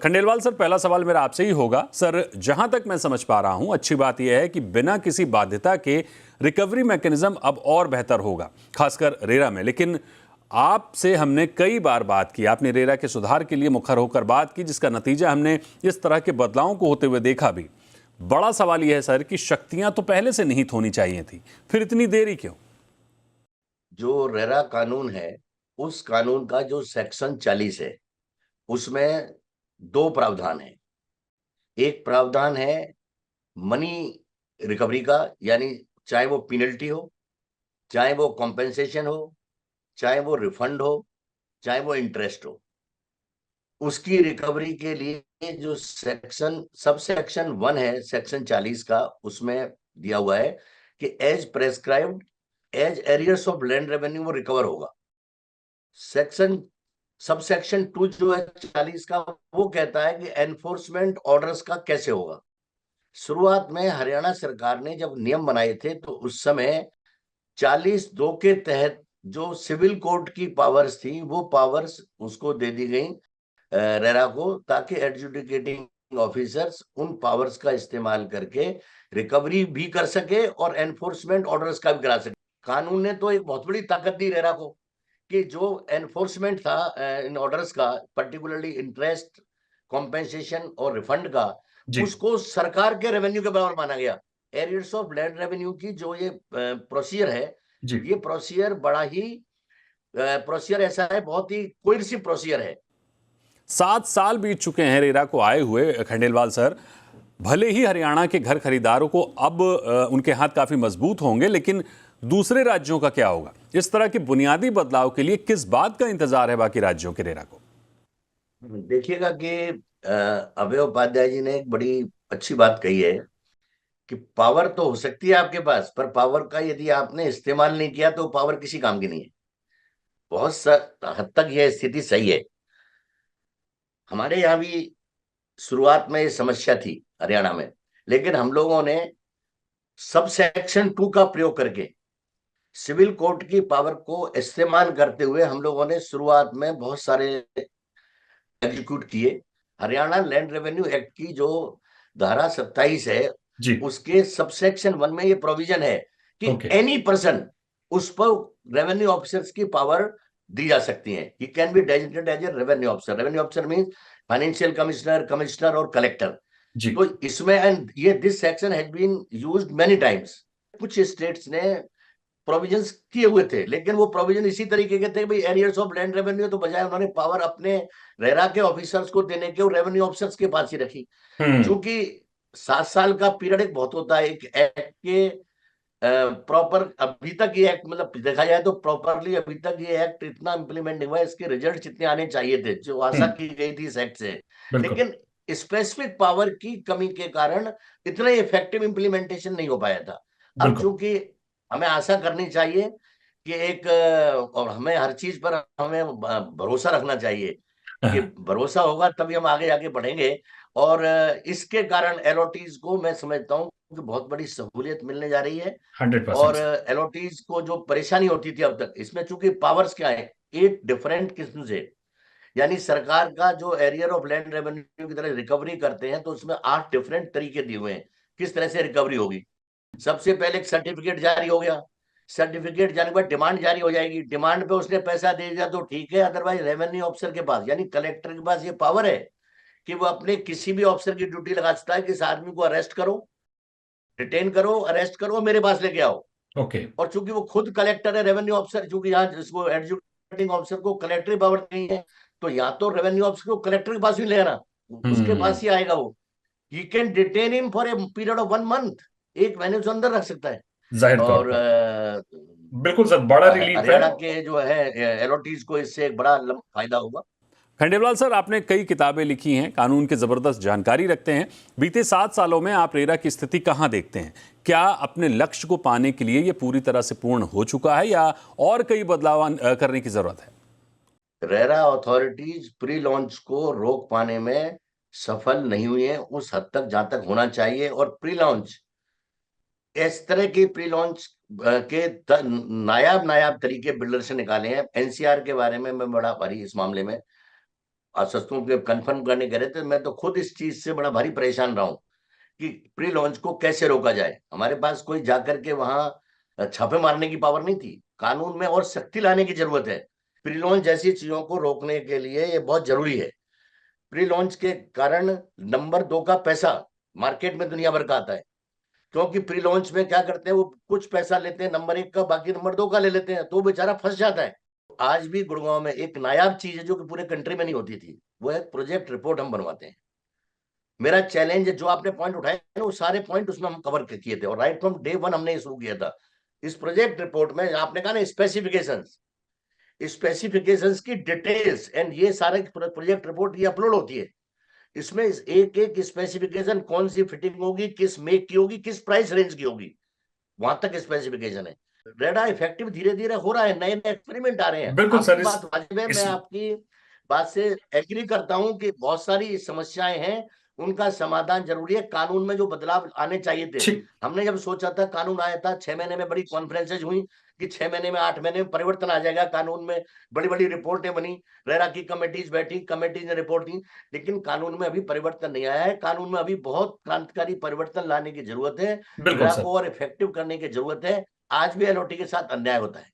Khandelwal sir, पहला सवाल मेरा आपसे ही होगा। सर, जहां तक मैं समझ पा रहा हूं, अच्छी बात यह है कि बिना किसी बाध्यता के रिकवरी मैकेनिज्म अब और बेहतर होगा, खासकर रेरा में। लेकिन आपसे हमने कई बार बात की, आपने रेरा के सुधार के लिए मुखर होकर बात की, जिसका नतीजा हमने इस तरह के बदलावों को होते हुए देखा भी। बड़ा सवाल यह है सर कि शक्तियां तो पहले से निहित होनी चाहिए थी, फिर इतनी देरी क्यों? जो रेरा कानून है, उस कानून का जो सेक्शन 40 है, उसमें दो प्रावधान है। एक प्रावधान है मनी रिकवरी का, यानी चाहे वो पेनल्टी हो, चाहे वो कॉम्पेंसेशन हो, चाहे वो रिफंड हो, चाहे वो इंटरेस्ट हो, उसकी रिकवरी के लिए जो सब सेक्शन 1 है सेक्शन 40 का, उसमें दिया हुआ है कि as prescribed as arrears of land revenue वो रिकवर होगा। सेक्शन सब सेक्शन 2 जो है 40 का, वो कहता है कि एनफोर्समेंट ऑर्डर्स का कैसे होगा। शुरुआत में हरियाणा सरकार ने जब नियम बनाए थे तो उस समय 40(2) के तहत जो सिविल कोर्ट की पावर्स थी, वो पावर्स उसको दे दी गई रेरा को, ताकि एडजुडिकेटिंग ऑफिसर्स उन पावर्स का इस्तेमाल करके रिकवरी भी कर सके और एनफोर्समेंट ऑर्डर्स का भी करा सके। कानून ने तो एक बहुत बड़ी ताकत दी रेरा को कि जो एनफोर्समेंट था इन ऑर्डर्स का, पर्टिकुलरली इंटरेस्ट, कॉम्पेंसेशन और रिफंड का, जी। उसको सरकार के रेवेन्यू के बराबर माना गया। एरियर्स ऑफ लैंड रेवेन्यू की जो ये प्रोसीजर है, जी। ये प्रोसीजर बड़ा ही प्रोसीजर ऐसा है, बहुत ही कोर्सिव प्रोसीजर है। 7 साल बीत चुके हैं रेरा को आए हुए खंडेलवाल सर। भले ही हरियाणा के घर खरीदारों को अब उनके हाथ काफी मजबूत होंगे, लेकिन दूसरे राज्यों का क्या होगा? इस तरह के बुनियादी बदलाव के लिए किस बात का इंतजार है बाकी राज्यों के रेरा को? देखिएगा कि अभय उपाध्याय जी ने एक बड़ी अच्छी बात कही है कि पावर तो हो सकती है आपके पास, पर पावर का यदि आपने इस्तेमाल नहीं किया तो पावर किसी काम की नहीं है। हद तक यह स्थिति सही है। हमारे यहाँ भी शुरुआत में ये समस्या थी हरियाणा में, लेकिन हम लोगों ने सब सेक्शन 2 का प्रयोग करके सिविल कोर्ट की पावर को इस्तेमाल करते हुए हम लोगों ने शुरुआत में बहुत सारे एग्जीक्यूट किए। हरियाणा लैंड रेवेन्यू एक्ट की जो धारा 27 है, जी। उसके सबसेक्शन 1 में ये प्रोविजन है कि ओके। एनी पर्सन, उस पर रेवेन्यू ऑफिसर्स की पावर दी जा सकती है। He can be designated as a revenue officer. Revenue officer means financial commissioner, commissioner और कलेक्टर। जी। तो इसमें, एंड ये this section has been used many times. कुछ स्टेट्स ने प्रोविजंस किए हुए थे, लेकिन वो प्रोविजन इसी तरीके के थे कि भाई एरियर्स ऑफ लैंड रेवेन्यू, तो बजाय उन्होंने पावर अपने रेरा के ऑफिसर्स को देने के, और रेवेन्यू ऑफिसर्स के पास ही रखी। हम्म। चूंकि 7 साल का पीरियड एक बहुत होता है एक एक्ट के प्रॉपर। अभी तक ये एक्ट, मतलब देखा जाए तो प्रॉपरली अभी तक ये एक्ट इतना इंप्लीमेंट नहीं हुआ है, इसके रिजल्ट जितने आने चाहिए थे, जो आशा की गई थी इस एक्ट से, बिल्कुल। लेकिन स्पेसिफिक पावर की कमी के कारण इतना इफेक्टिव इंप्लीमेंटेशन नहीं हो पाया था। अब बिल्कुल। चूंकि हमें आशा करनी चाहिए कि एक और हमें हर चीज पर हमें भरोसा रखना चाहिए कि भरोसा होगा तभी हम आगे आगे बढ़ेंगे। और इसके कारण एलओटीज को मैं समझता हूँ कि बहुत बड़ी सहूलियत मिलने जा रही है। 100%। और एलओटीज को जो परेशानी होती थी अब तक, इसमें चूंकि पावर्स क्या है, 8 डिफरेंट किस्म से, यानी सरकार का जो एरियर ऑफ लैंड रेवेन्यू की तरह रिकवरी करते हैं, तो उसमें 8 डिफरेंट तरीके दिए हुए हैं किस तरह से रिकवरी होगी। सबसे पहले एक सर्टिफिकेट जारी हो गया। सर्टिफिकेट जाने के बाद डिमांड जारी हो जाएगी। डिमांड पे उसने पैसा दे दिया तो ठीक है, अदरवाइज रेवेन्यू ऑफिसर के पास, यानी कलेक्टर के पास ये पावर है कि वो अपने किसी भी ऑफिसर की ड्यूटी लगा सकता है कि इस आदमी को अरेस्ट करो, डिटेन करो, अरेस्ट करो, मेरे पास लेके आओ। ओके। और चूंकि वो खुद कलेक्टर है, रेवेन्यू ऑफिसर, चूंकि यहाँ जिसको एडजुडिकेटिंग ऑफिसर को कलेक्टरी पावर नहीं है, तो या तो रेवेन्यू ऑफिसर को कलेक्टर के पास भी ले आना, उसके हम्म। पास ही आएगा वो। He can detain him for a period of 1 month, 1 महीने से अंदर रख सकता है। जाहिर तौर और पर। बिल्कुल सर, बड़ा रिलीफ है। हरियाणा के जो है एलओटीज को इससे एक बड़ा फायदा होगा। खंडेलवाल सर, आपने कई किताबें लिखी हैं, कानून की जबरदस्त जानकारी रखते हैं। बीते 7 सालों में आप रेरा की स्थिति कहां देखते हैं? क्या अपने लक्ष्य को पाने के लिए यह पूरी तरह से पूर्ण हो चुका है, या और कई बदलाव करने की जरूरत है? रेरा अथॉरिटीज प्री लॉन्च को रोक पाने में सफल नहीं हुई है उस हद तक जहां तक होना चाहिए। और प्री लॉन्च, इस तरह की प्री लॉन्च के नायाब नायाब तरीके बिल्डर से निकाले हैं। एनसीआर के बारे में मैं बड़ा भारी इस मामले में, आश्वस्तों के कंफर्म करने कह रहे थे, मैं तो खुद इस चीज से बड़ा भारी परेशान रहा हूं कि प्री लॉन्च को कैसे रोका जाए। हमारे पास कोई जाकर के वहां छापे मारने की पावर नहीं थी। कानून में और सख्ती लाने की जरूरत है। प्री लॉन्च जैसी चीजों को रोकने के लिए ये बहुत जरूरी है। प्री लॉन्च के कारण नंबर 2 का पैसा मार्केट में दुनिया भर का आता है, क्योंकि प्री लॉन्च में क्या करते हैं, वो कुछ पैसा लेते हैं नंबर 1 का, बाकी नंबर 2 का ले लेते हैं, तो बेचारा फंस जाता है। आज भी गुड़गांव में एक नायाब चीज है जो कि पूरे कंट्री में नहीं होती थी, वो है प्रोजेक्ट रिपोर्ट हम बनवाते हैं। मेरा चैलेंज है, जो आपने पॉइंट उठाए ना, वो सारे पॉइंट उसमें हम कवर किए थे, और राइट फ्रॉम डे वन हमने शुरू किया था। इस प्रोजेक्ट रिपोर्ट में आपने कहा ना स्पेसिफिकेशंस, स्पेसिफिकेशंस की डिटेल्स एंड ये सारे प्रोजेक्ट रिपोर्ट ये अपलोड होती है। इसमें एक एक स्पेसिफिकेशन, कौन सी फिटिंग होगी, किस मेक की होगी, किस प्राइस रेंज की होगी, वहां तक स्पेसिफिकेशन है। रेडा इफेक्टिव धीरे धीरे हो रहा है, नए नए एक्सपेरिमेंट आ रहे हैं। बिल्कुल आपकी सर। बात वाजिब है, मैं आपकी बात से एग्री करता हूं कि बहुत सारी समस्याएं हैं, उनका समाधान जरूरी है। कानून में जो बदलाव आने चाहिए थे, ठीक। हमने जब सोचा था, कानून आया था 6 महीने में, बड़ी कॉन्फ्रेंसेज हुई कि 6 महीने में 8 महीने में परिवर्तन आ जाएगा कानून में, बड़ी बड़ी रिपोर्टें बनी, रेरा की कमेटीज बैठी, कमेटीज ने रिपोर्ट दी, लेकिन कानून में अभी परिवर्तन नहीं आया है। कानून में अभी बहुत क्रांतिकारी परिवर्तन लाने की जरूरत है, बिल्कुल रेरा सर। को और इफेक्टिव करने की जरूरत है। आज भी एनओटी के साथ अन्याय होता है।